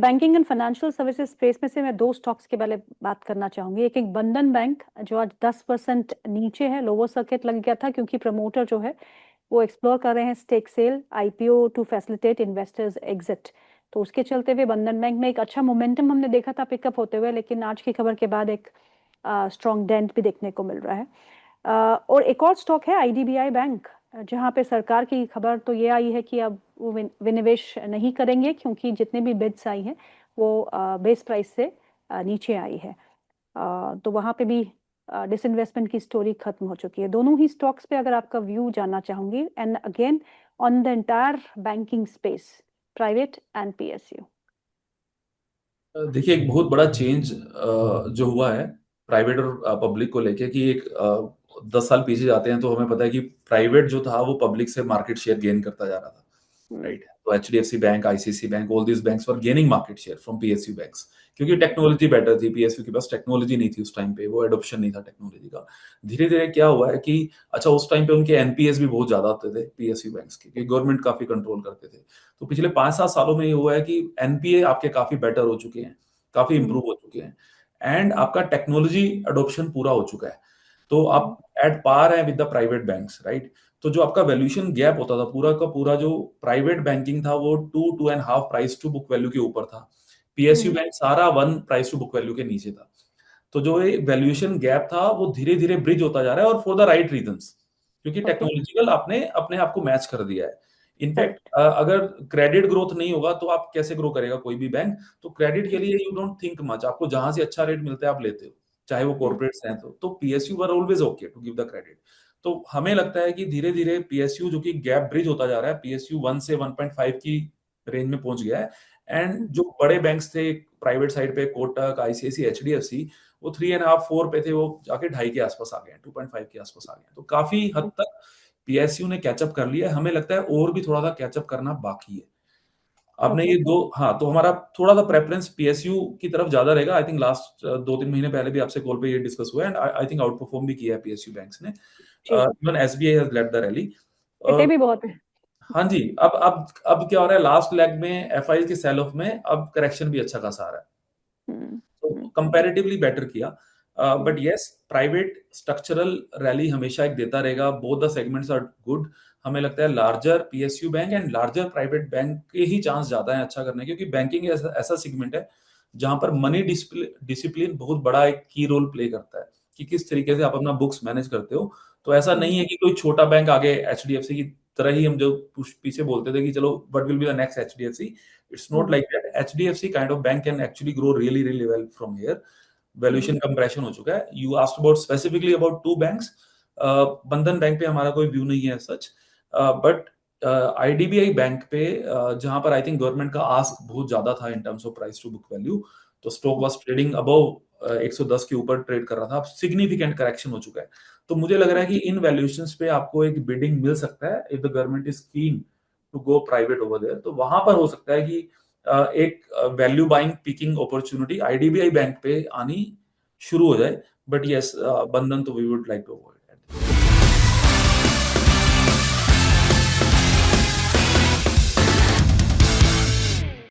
Banking and financial services space में से मैं दो स्टॉक्स के बारे में बात करना चाहूंगी। एक बंधन बैंक जो आज 10% नीचे है, लोअर सर्किट लग गया था क्योंकि प्रमोटर जो है वो एक्सप्लोर कर रहे हैं stake sale IPO to facilitate investors exit. तो उसके चलते हुए बंधन बैंक में एक अच्छा मोमेंटम हमने देखा था पिकअप होते हुए, लेकिन आज की खबर के बाद एक स्ट्रॉन्ग डेंट भी देखने को मिल रहा है। और एक और स्टॉक है आईडीबीआई बैंक, जहां पे सरकार की खबर तो ये आई है कि अब वो विनिवेश नहीं करेंगे क्योंकि जितने भी बिड्स आई हैं वो बेस प्राइस से नीचे आई है। तो वहां पे भी डिसइन्वेस्टमेंट की स्टोरी खत्म हो चुकी है। दोनों ही स्टॉक्स पे अगर आपका व्यू जानना चाहूंगी, and again on the entire banking space, private and PSU. देखिए, एक बहुत बड़ा चेंज जो हुआ है प्राइवेट और पब्लिक को लेके कि एक 10 साल पीछे जाते हैं तो हमें पता है कि प्राइवेट जो था वो पब्लिक से मार्केट शेयर गेन करता जा रहा था, राइट। तो HDFC bank, ICICI bank, all these banks were gaining market share from PSU banks, क्योंकि टेक्नोलॉजी बेटर थी। पीएसयू के पास टेक्नोलॉजी नहीं थी उस टाइम पे, वो एडोप्शन नहीं था टेक्नोलॉजी का। धीरे धीरे क्या हुआ है कि अच्छा, उस टाइम पे उनके एनपीएस भी बहुत ज्यादा आते थे पीएसयू बैंक्स के, क्योंकि गवर्नमेंट काफी कंट्रोल करते थे। तो पिछले 5-7 सालों में ये हुआ है कि एनपीए आपके काफी बेटर हो चुके हैं, काफी इंप्रूव हो चुके हैं, एंड आपका टेक्नोलॉजी अडोप्शन पूरा हो चुका है। तो आप एट पार है with the private banks, right. तो जो आपका वैल्यूएशन गैप होता था पूरा का पूरा, जो प्राइवेट बैंकिंग था वो 2-2.5 प्राइस टू बुक वैल्यू के ऊपर था। पीएसयू बैंक सारा 1 प्राइस टू बुक वैल्यू के नीचे था। तो जो ये वैल्यूएशन गैप था वो धीरे धीरे ब्रिज होता जा रहा है, और फॉर द राइट रीजंस, क्योंकि ओके, टेक्नोलॉजिकल आपने अपने आप को मैच कर दिया है। In fact correct. अगर क्रेडिट ग्रोथ नहीं होगा तो आप कैसे ग्रो करेगा कोई भी बैंक। तो क्रेडिट के लिए यू डोंट थिंक मच, आपको जहां से अच्छा रेट मिलता है आप लेते हो, चाहे वो कॉर्पोरेट्स हैं। तो PSU were always okay to give the credit. तो हमें लगता है कि धीरे धीरे पीएसयू जो कि गैप ब्रिज होता जा रहा है, पीएसयू 1 से 1.5 की रेंज में पहुंच गया है। एंड जो बड़े बैंक्स थे प्राइवेट साइड पे, कोटक, आईसीआईसी, एचडीएफसी, वो 3.5-4 पे थे, वो जाके 2.5 के आसपास आ गए हैं, 2.5 के आसपास आ गए हैं। तो काफी हद तक पीएसयू ने कैचअप कर लिया है। हमें लगता है और भी थोड़ा सा कैचअप करना बाकी है। आपने ओके, ये दो, हाँ, तो हमारा थोड़ा सा प्रेफरेंस पीएसयू की तरफ ज्यादा रहेगा। आई थिंक लास्ट 2-3 महीने पहले भी आपसे कॉल पे ये डिस्कस हुआ है, and I think outperform भी किया है पीएसयू बैंक्स ने। जी। Even SBI has led the rally. पिटे भी बहुत है। हाँ जी। अब क्या हो रहा है, लास्ट लेग में एफआई के सेल ऑफ में अब करेक्शन भी अच्छा खासा आ रहा है, हम्म, तो कंपैरेटिवली बेटर किया। But hmm, yes, private structural rally हमेशा एक देता रहेगा। Both the segments are good. हमें लगता है larger PSU bank and larger private bank के ही चांस ज्यादा है अच्छा करने के, क्योंकि बैंकिंग ऐसा सेगमेंट है जहां पर मनी डिसिप्लिन बहुत बड़ा एक की रोल प्ले करता है, कि किस तरीके से आप अपना बुक्स मैनेज करते हो। तो ऐसा नहीं है कि कोई छोटा बैंक आगे एचडीएफसी की तरह ही हम जो पीछे बोलते थे कि चलो what will be the next HDFC. It's not like that. HDFC kind of bank can actually grow really, really well from here. Valuation compression हो चुका है। You asked about specifically about two banks. बंधन bank पे हमारा कोई view नहीं है सच, but IDBI bank पे जहां पर आई थिंक गवर्नमेंट का आस्क बहुत ज्यादा था in terms of price to book value, तो स्टॉक वाज ट्रेडिंग अबव 110 के ऊपर ट्रेड कर रहा था। अब सिग्निफिकेंट करेक्शन हो चुका है। तो मुझे लग रहा है कि इन वैल्यूएशंस पे आपको एक बिडिंग मिल सकता है if the government is keen to go private over there. तो वहां पर हो सकता है कि एक value buying picking opportunity IDBI bank पे आनी शुरू हो जाए। बट यस, बंधन तो we would like to avoid.